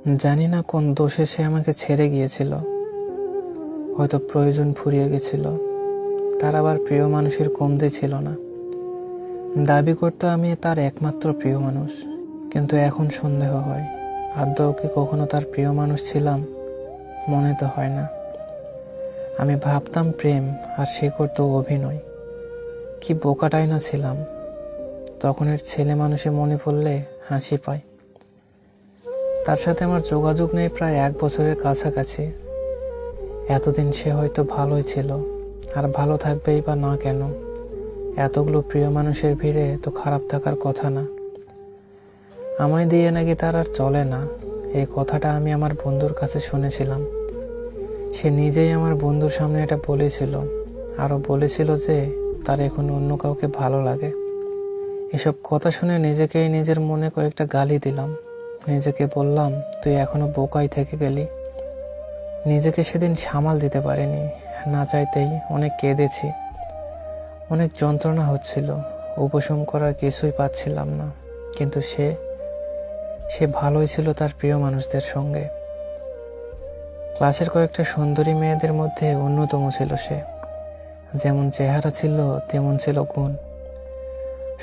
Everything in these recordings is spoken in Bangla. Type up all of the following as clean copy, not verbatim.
জানি না কোন দোষে সে আমাকে ছেড়ে গিয়েছিল। হয়তো প্রয়োজন ফুরিয়ে গেছিল। তার আবার প্রিয় মানুষের কমতি ছিল না। দাবি করতো আমি তার একমাত্র প্রিয় মানুষ, কিন্তু এখন সন্দেহ হয় আদৌ কি কখনো তার প্রিয় মানুষ ছিলাম? মনে তো হয় না। আমি ভাবতাম প্রেম, আর সে করতো অভিনয়। কি বোকাটাই না ছিলাম। তখনের ছেলে মানুষে মনে পড়লে হাসি পায়। তার সাথে আমার যোগাযোগ নেই প্রায় 1 বছরের কাছাকাছি। এতদিন সে হয়তো ভালোই ছিল, আর ভালো থাকবেই বা না কেন? এতগুলো প্রিয় মানুষের ভিড়ে তো খারাপ থাকার কথা না। আমায় দিয়ে নাকি তার আর চলে না, এই কথাটা আমি আমার বন্ধুর কাছে শুনেছিলাম। সে নিজেই আমার বন্ধুর সামনে এটা বলেছিল, আরও বলেছিল যে তার এখন অন্য কাউকে ভালো লাগে। এসব কথা শুনে নিজেকেই নিজের মনে কয়েকটা গালি দিলাম। নিজেকে বললাম, তুই এখনো বোকাই থেকে গেলি। নিজেকে সেদিন সামাল দিতে পারিনি। না চাইতেই অনেক কেঁদেছি। অনেক যন্ত্রণা হচ্ছিল, উপশম করার কিছুই পাচ্ছিলাম না। কিন্তু সে ভালোই ছিল তার প্রিয় মানুষদের সঙ্গে। ক্লাসের কয়েকটা সুন্দরী মেয়েদের মধ্যে অন্যতম ছিল সে। যেমন চেহারা ছিল তেমন ছিল গুণ।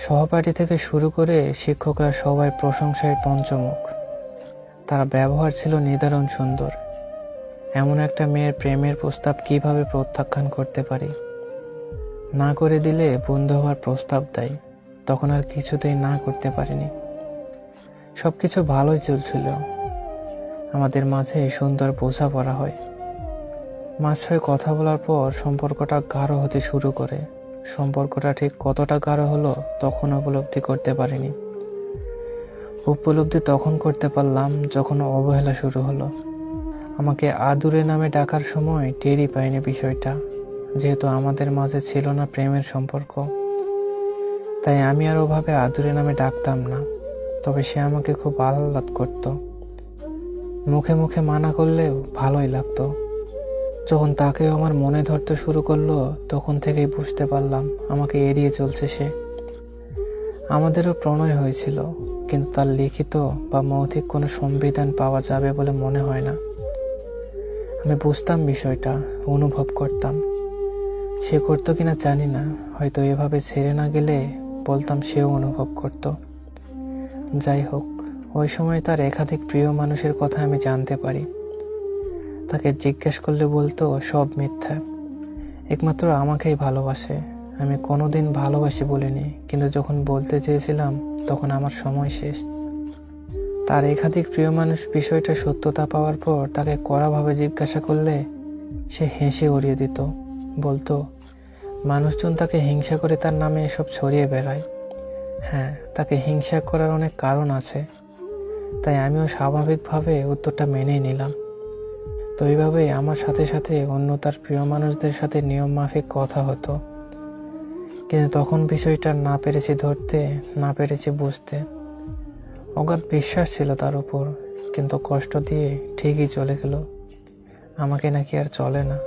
সহপাঠী থেকে শুরু করে শিক্ষকরা সবাই প্রশংসায় পঞ্চমুখ। তার ব্যবহার ছিল নিদারুণ সুন্দর। এমন একটা মেয়ের প্রেমের প্রস্তাব কিভাবে প্রত্যাখ্যান করতে পারি? না করে দিলে বন্ধু হওয়ার প্রস্তাব দেয়, তখন আর কিছুতেই না করতে পারিনি। সবকিছু ভালোই চলছিল। আমাদের মাঝে সুন্দর বোঝাপড়া হয়। 5-6 কথা বলার পর সম্পর্কটা গাঢ় হতে শুরু করে। সম্পর্কটা ঠিক কতটা গাঢ় হলো তখন উপলব্ধি করতে পারিনি। উপলব্ধি তখন করতে পারলাম যখন অবহেলা শুরু হলো। আমাকে আদুরে নামে ডাকার সময় টেরই পাইনি বিষয়টা, যেহেতু আমাদের মাঝে ছিল না প্রেমের সম্পর্ক। তাই আমি আর ওভাবে আদুরে নামে ডাকতাম না। তবে সে আমাকে খুব আহ্লাদ করত। মুখে মুখে মানা করলেও ভালোই লাগতো। যখন তাকেও আমার মনে ধরতে শুরু করলো, তখন থেকেই বুঝতে পারলাম আমাকে এড়িয়ে চলছে সে। আমাদেরও প্রণয় হয়েছিল, কিন্তু তার লিখিত বা মৌখিক কোনো সংবিধান পাওয়া যাবে বলে মনে হয় না। আমি বুঝতাম বিষয়টা, অনুভব করতাম। সে করতো কিনা জানি না, হয়তো এভাবে ছেড়ে না গেলে বলতাম সেও অনুভব করত। যাই হোক, ওই সময় তার একাধিক প্রিয় মানুষের কথা আমি জানতে পারি। তাকে জিজ্ঞেস করলে বলতো সব মিথ্যা, একমাত্র আমাকেই ভালোবাসে। আমি কোনোদিন ভালোবাসি বলিনি, কিন্তু যখন বলতে চেয়েছিলাম তখন আমার সময় শেষ। তার একাধিক প্রিয় মানুষ বিষয়টা সত্যতা পাওয়ার পর তাকে কড়াভাবে জিজ্ঞাসা করলে সে হেসে উড়িয়ে দিত। বলতো মানুষজন তাকে হিংসা করে তার নামে এসব ছড়িয়ে বেড়ায়। হ্যাঁ, তাকে হিংসা করার অনেক কারণ আছে। তাই আমিও স্বাভাবিকভাবে উত্তরটা মেনেই নিলাম। তো এইভাবে আমার সাথে সাথে অন্য তার প্রিয় মানুষদের সাথে নিয়ম মাফিক কথা হতো। কিন্তু তখন বিষয়টা না পেরেছি ধরতে, না পেরেছি বুঝতে। অগাধ বিশ্বাস ছিল তার উপর, কিন্তু কষ্ট দিয়ে ঠিকই চলে গেল। আমাকে নাকি আর চলে না।